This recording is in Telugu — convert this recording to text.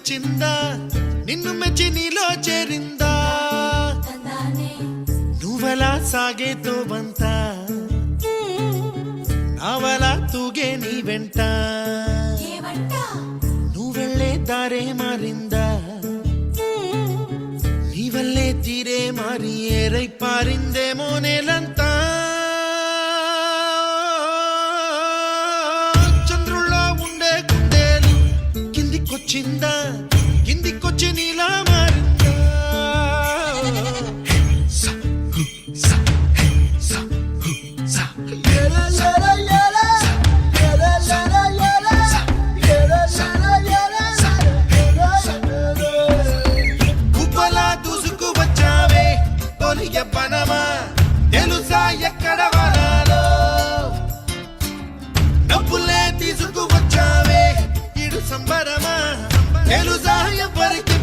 వచ్చిందా నిన్ను మెచ్చి నీలో చేరిందా నువ్వలా సాగేతో బంత నావలా తూగే నీ వెంట నువ్వెళ్ళే దారే మారిందా నీ వల్లే తీరే మారి ఏరై పారిందేమో నేలంతా చిందా కిందికొచ్చి నీలా మారిందా కుప్పలా దూసుకు వచ్చావే తొలి యవ్వనమా తెలుసా ఎక్కడ వరాలో డబ్బులే తీసుకు వచ్చావే ఇడు సంబరమా తెలుసా ఎవరికి